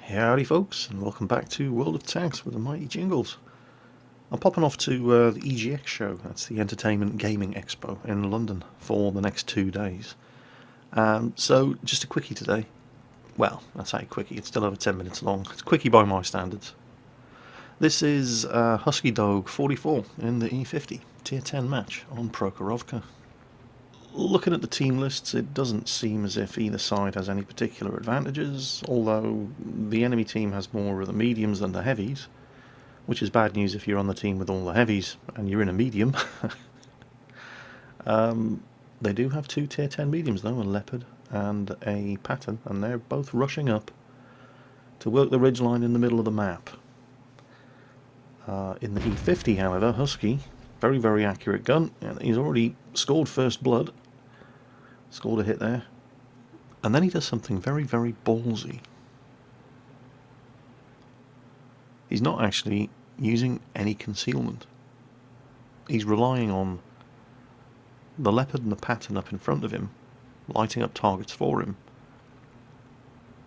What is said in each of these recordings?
Howdy folks, and welcome back to World of Tanks with the mighty Jingles. I'm popping off to the EGX show, that's the Entertainment Gaming Expo in London, for the next 2 days. So, just a quickie today. Well, I say quickie, it's still over 10 minutes long. It's a quickie by my standards. This is Husky Dog 44 in the E50 Tier 10 match on Prokhorovka. Looking at the team lists, it doesn't seem as if either side has any particular advantages, although the enemy team has more of the mediums than the heavies, which is bad news if you're on the team with all the heavies and you're in a medium. They do have 2 Tier 10 mediums though, a Leopard and a Patton, and they're both rushing up to work the ridgeline in the middle of the map. In the E50, however, Husky, very, very accurate gun, and he's already scored first blood. Scored a hit there. And then he does something very, very ballsy. He's not actually using any concealment. He's relying on the Leopard and the Patton up in front of him, lighting up targets for him,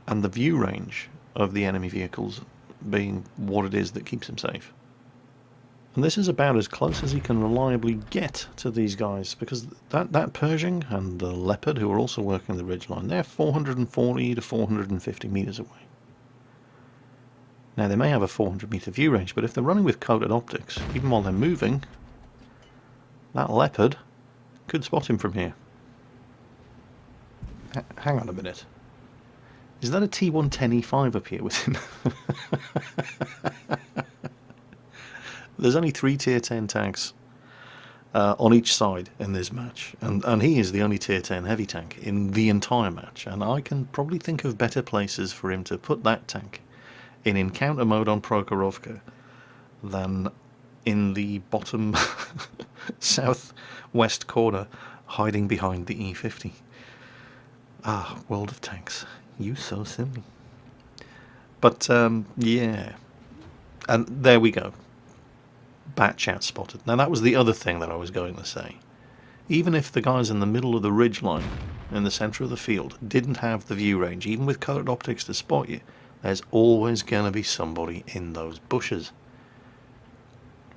and the view range of the enemy vehicles being what it is that keeps him safe. And this is about as close as he can reliably get to these guys, because that Pershing and the Leopard, who are also working the ridgeline, they're 440 to 450 metres away. Now, they may have a 400 metre view range, but if they're running with coated optics, even while they're moving, that Leopard could spot him from here. Hang on a minute. Is that a T110E5 up here with him? There's only 3 Tier 10 tanks on each side in this match, and he is the only Tier 10 heavy tank in the entire match, and I can probably think of better places for him to put that tank in encounter mode on Prokhorovka than in the bottom southwest corner, hiding behind the E50. Ah, World of Tanks, you so silly. But, yeah. And there we go. Bat chat spotted. Now that was the other thing that I was going to say. Even if the guys in the middle of the ridgeline, in the centre of the field, didn't have the view range, even with coloured optics to spot you, there's always going to be somebody in those bushes.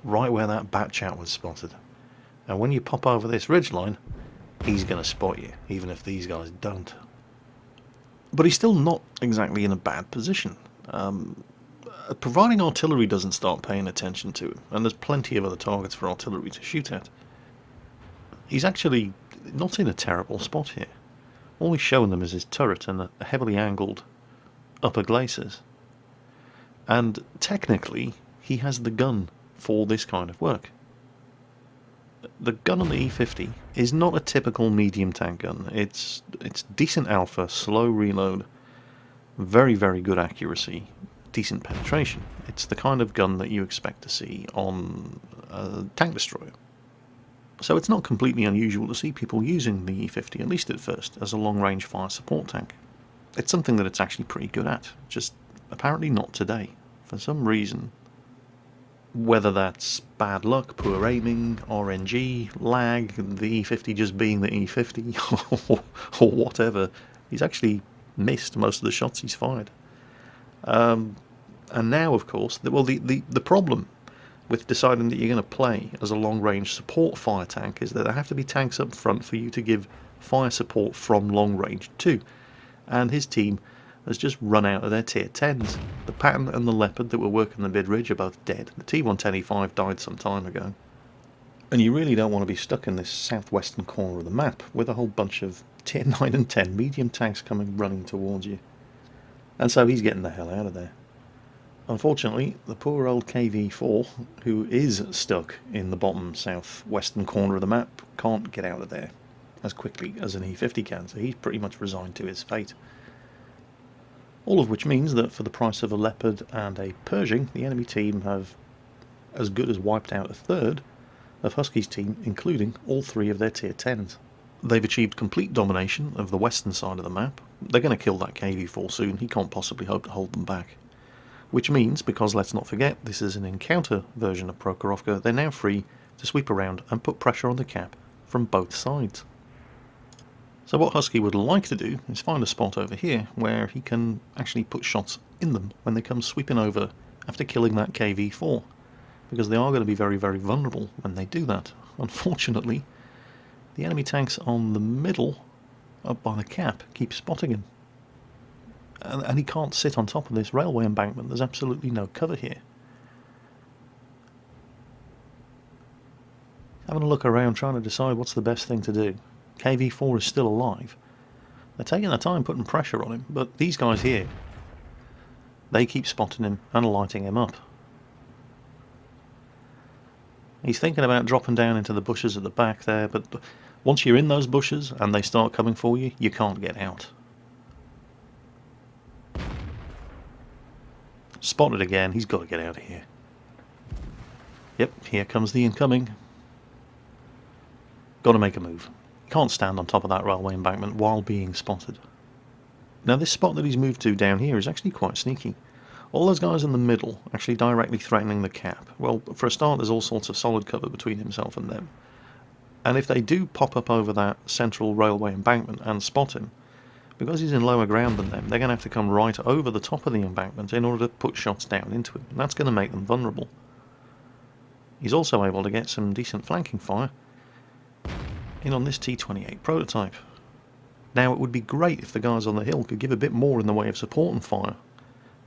Right where that bat chat was spotted. And when you pop over this ridgeline, he's going to spot you, even if these guys don't. But he's still not exactly in a bad position. Providing artillery doesn't start paying attention to him, and there's plenty of other targets for artillery to shoot at, he's actually not in a terrible spot here. All he's showing them is his turret and a heavily angled upper glacis. And technically, he has the gun for this kind of work. The gun on the E50 is not a typical medium tank gun. It's decent alpha, slow reload, very, very good accuracy, decent penetration. It's the kind of gun that you expect to see on a tank destroyer. So it's not completely unusual to see people using the E50, at least at first, as a long-range fire support tank. It's something that it's actually pretty good at, just apparently not today. For some reason, whether that's bad luck, poor aiming, RNG, lag, the E50 just being the E50, or whatever, he's actually missed most of the shots he's fired. And now, of course, the problem with deciding that you're going to play as a long-range support fire tank is that there have to be tanks up front for you to give fire support from long range to. And his team has just run out of their Tier 10s. The Patton and the Leopard that were working the mid-ridge are both dead. The T110E5 died some time ago. And you really don't want to be stuck in this southwestern corner of the map with a whole bunch of Tier 9 and 10 medium tanks coming running towards you. And so he's getting the hell out of there. Unfortunately, the poor old KV-4, who is stuck in the bottom southwestern corner of the map, can't get out of there as quickly as an E50 can, so he's pretty much resigned to his fate. All of which means that for the price of a Leopard and a Pershing, the enemy team have as good as wiped out a third of Husky's team, including all 3 of their Tier 10s. They've achieved complete domination of the western side of the map. They're going to kill that KV-4 soon, he can't possibly hope to hold them back. Which means, because let's not forget, this is an encounter version of Prokhorovka, they're now free to sweep around and put pressure on the cap from both sides. So what Husky would like to do is find a spot over here where he can actually put shots in them when they come sweeping over after killing that KV-4, because they are going to be very, very vulnerable when they do that. Unfortunately, the enemy tanks on the middle, up by the cap, keep spotting him. And he can't sit on top of this railway embankment. There's absolutely no cover here. Having a look around, trying to decide what's the best thing to do. KV-4 is still alive. They're taking their time putting pressure on him, but these guys here, they keep spotting him and lighting him up. He's thinking about dropping down into the bushes at the back there, but once you're in those bushes and they start coming for you, you can't get out. Spotted again, he's got to get out of here. Yep, here comes the incoming. Got to make a move. Can't stand on top of that railway embankment while being spotted. Now this spot that he's moved to down here is actually quite sneaky. All those guys in the middle actually directly threatening the cap. Well, for a start, there's all sorts of solid cover between himself and them. And if they do pop up over that central railway embankment and spot him, because he's in lower ground than them, they're going to have to come right over the top of the embankment in order to put shots down into him. And that's going to make them vulnerable. He's also able to get some decent flanking fire in on this T-28 prototype. Now, it would be great if the guys on the hill could give a bit more in the way of support and fire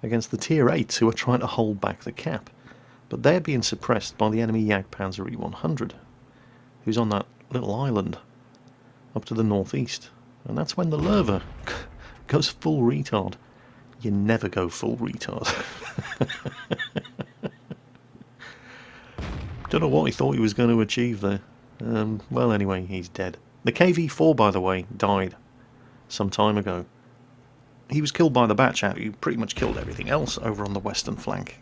against the Tier 8s who are trying to hold back the cap. But they're being suppressed by the enemy Jagdpanzer E-100, who's on that little island up to the northeast. And that's when the Lerva goes full retard. You never go full retard. Don't know what he thought he was going to achieve there. Well, anyway, he's dead. The KV-4, by the way, died some time ago. He was killed by the Batchat, who pretty much killed everything else over on the western flank.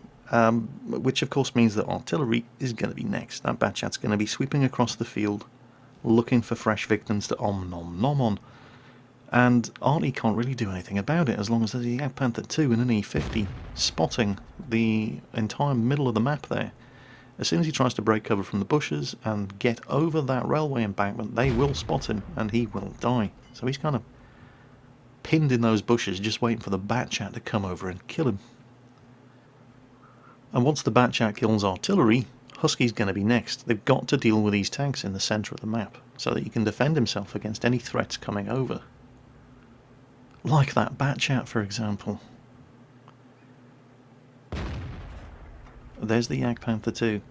Which, of course, means that artillery is going to be next. That Batchat's going to be sweeping across the field, looking for fresh victims to om-nom-nom on. And Arnie can't really do anything about it as long as there's a Jagdpanther 2 and an E50 spotting the entire middle of the map there. As soon as he tries to break cover from the bushes and get over that railway embankment, they will spot him and he will die. So he's kind of pinned in those bushes, just waiting for the Batchat to come over and kill him. And once the Batchat kills artillery, Husky's going to be next. They've got to deal with these tanks in the centre of the map so that he can defend himself against any threats coming over. Like that Batchat, for example. There's the Jagdpanther 2.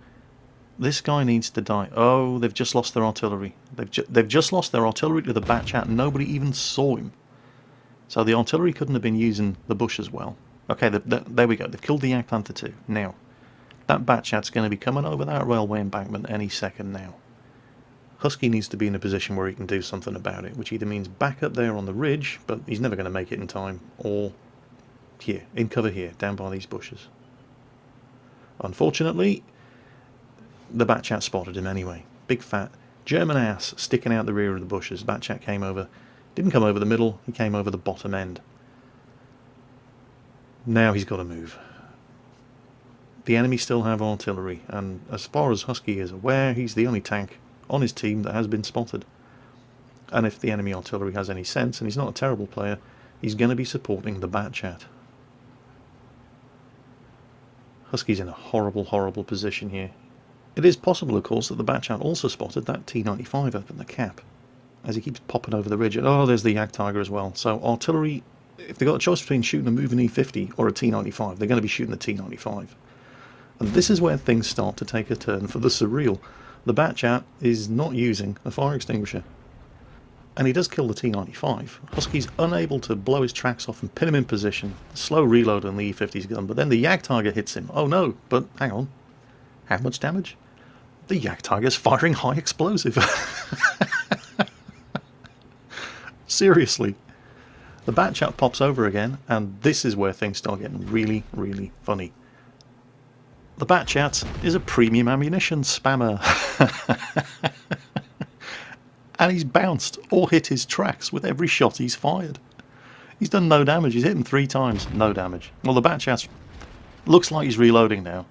This guy needs to die. Oh, they've just lost their artillery. They've just lost their artillery to the Batchat. Nobody even saw him. So the artillery couldn't have been using the bush as well. Okay, there we go. They've killed the Jagdpanther 2. Now, that Batchat's going to be coming over that railway embankment any second now. Husky needs to be in a position where he can do something about it, which either means back up there on the ridge, but he's never going to make it in time, or here, in cover here, down by these bushes. Unfortunately, the Batchat spotted him anyway. Big fat German ass sticking out the rear of the bushes. Batchat came over, didn't come over the middle, he came over the bottom end. Now he's got to move. The enemy still have artillery, and as far as Husky is aware, he's the only tank on his team that has been spotted. And if the enemy artillery has any sense, and he's not a terrible player, he's going to be supporting the Batchat. Husky's in a horrible, horrible position here. It is possible, of course, that the Batchat also spotted that T-95 up in the cap, as he keeps popping over the ridge. And oh, there's the Jagdtiger as well. So artillery, if they've got a choice between shooting a moving E50 or a T-95, they're going to be shooting the T-95. And this is where things start to take a turn for the surreal. The Batchat is not using a fire extinguisher. And he does kill the T-95. Husky's unable to blow his tracks off and pin him in position. Slow reload on the E50's gun, but then the Jagdtiger hits him. Oh no, but hang on. How much damage? The Jagdtiger's firing high explosive. Seriously. The Batchat pops over again, and this is where things start getting really, really funny. The Batchat is a premium ammunition spammer. And he's bounced or hit his tracks with every shot he's fired. He's done no damage. He's hit him 3 times. No damage. Well, the Batchat looks like he's reloading now.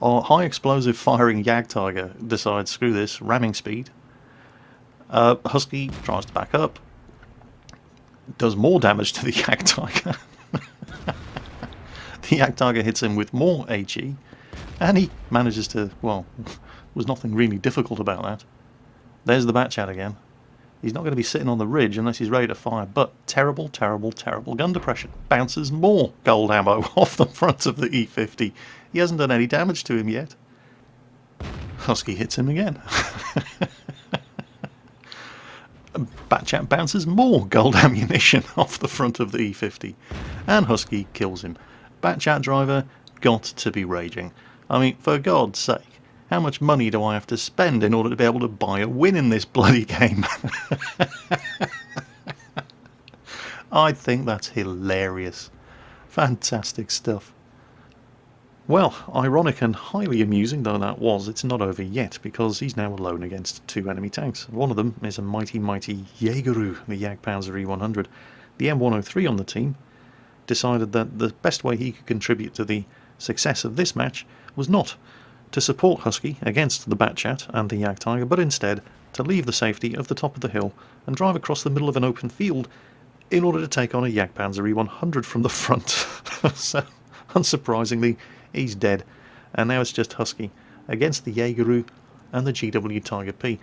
Our high explosive firing Jagdtiger decides, screw this, ramming speed. Husky tries to back up. does more damage to the Yak Tiger. The Yak Tiger hits him with more HE, and he manages to, well, there was nothing really difficult about that. There's the Batchat again. He's not going to be sitting on the ridge unless he's ready to fire, but terrible, terrible, terrible gun depression. Bounces more gold ammo off the front of the E50. He hasn't done any damage to him yet. Husky hits him again. Batchat bounces more gold ammunition off the front of the E50, and Husky kills him. Batchat driver got to be raging. I mean, for God's sake, how much money do I have to spend in order to be able to buy a win in this bloody game? I think that's hilarious. Fantastic stuff. Well, ironic and highly amusing though that was, it's not over yet, because he's now alone against 2 enemy tanks. One of them is a mighty Jägeru, the Jagdpanzer E100. The M103 on the team decided that the best way he could contribute to the success of this match was not to support Husky against the Batchat and the Yak Tiger, but instead to leave the safety of the top of the hill and drive across the middle of an open field in order to take on a Jagdpanzer E100 from the front. So, unsurprisingly, he's dead, and now it's just Husky against the Jägeru and the GW Tiger P.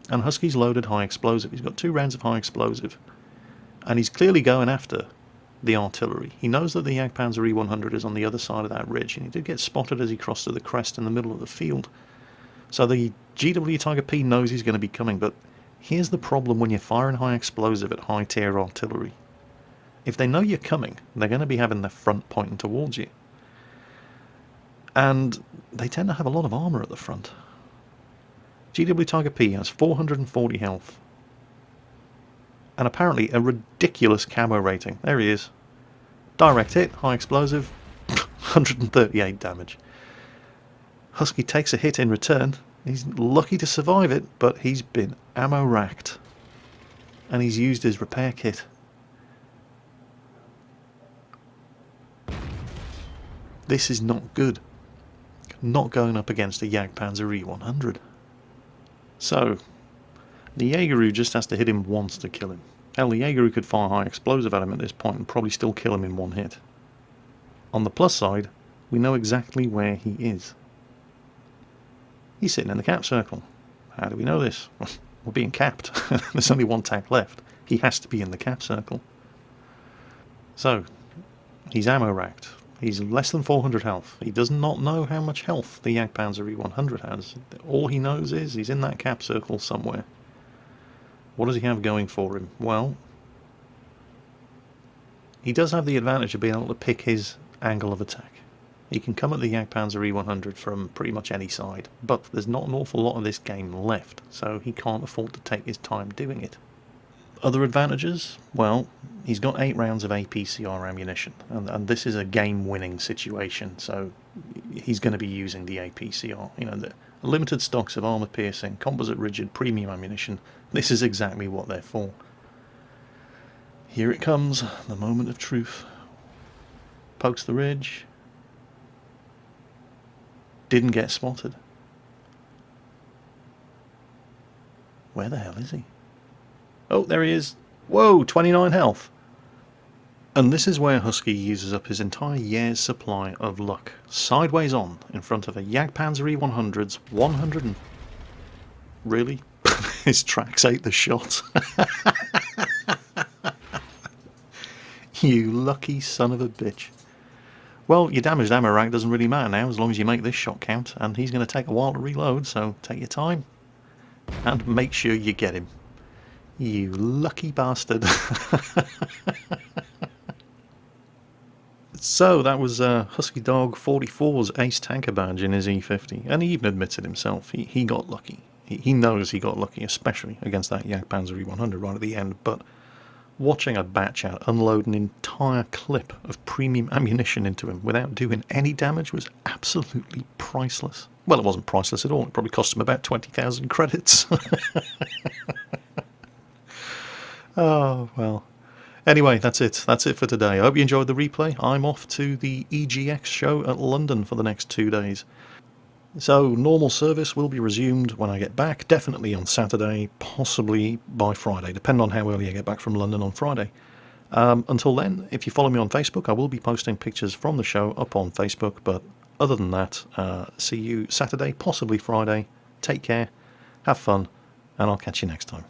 And Husky's loaded high explosive. He's got 2 rounds of high explosive, and he's clearly going after the artillery. He knows that the Jagdpanzer E100 is on the other side of that ridge, and he did get spotted as he crossed to the crest in the middle of the field. So the GW Tiger P knows he's going to be coming, but here's the problem when you're firing high explosive at high tier artillery. If they know you're coming, they're going to be having their front pointing towards you. And they tend to have a lot of armour at the front. GW Tiger P has 440 health. And apparently a ridiculous camo rating. There he is. Direct hit, high explosive, 138 damage. Husky takes a hit in return. He's lucky to survive it, but he's been ammo racked. And he's used his repair kit. This is not good. Not going up against a Jagdpanzer E100. So, the Jägeru just has to hit him once to kill him. Hell, the Jägeru could fire high explosive at him at this point and probably still kill him in one hit. On the plus side, we know exactly where he is. He's sitting in the cap circle. How do we know this? We're being capped. There's only 1 tank left. He has to be in the cap circle. So, he's ammo racked. He's less than 400 health. He does not know how much health the Jagdpanzer E100 has. All he knows is he's in that cap circle somewhere. What does he have going for him? Well, he does have the advantage of being able to pick his angle of attack. He can come at the Jagdpanzer E100 from pretty much any side, but there's not an awful lot of this game left, so he can't afford to take his time doing it. Other advantages? Well, he's got 8 rounds of APCR ammunition, and this is a game-winning situation, so he's going to be using the APCR. You know, the limited stocks of armour-piercing, composite-rigid, premium ammunition, this is exactly what they're for. Here it comes, the moment of truth. Pokes the ridge. Didn't get spotted. Where the hell is he? Oh, there he is. Whoa, 29 health. And this is where Husky uses up his entire year's supply of luck. Sideways on, in front of a Jagdpanzer E100's 100 and... Really? His tracks ate the shot. You lucky son of a bitch. Well, your damaged ammo rack doesn't really matter now, as long as you make this shot count, and he's going to take a while to reload, so take your time. And make sure you get him. You lucky bastard. So, that was Husky Dog 44's Ace Tanker badge in his E50, and he even admits it himself. He got lucky. He knows he got lucky, especially against that Jagdpanzer E100 right at the end, but watching a Batchat unload an entire clip of premium ammunition into him without doing any damage was absolutely priceless. Well, it wasn't priceless at all. It probably cost him about 20,000 credits. Oh, well. Anyway, that's it. That's it for today. I hope you enjoyed the replay. I'm off to the EGX show at London for the next 2 days. So, normal service will be resumed when I get back, definitely on Saturday, possibly by Friday, depending on how early I get back from London on Friday. Until then, if you follow me on Facebook, I will be posting pictures from the show up on Facebook. But other than that, see you Saturday, possibly Friday. Take care, have fun, and I'll catch you next time.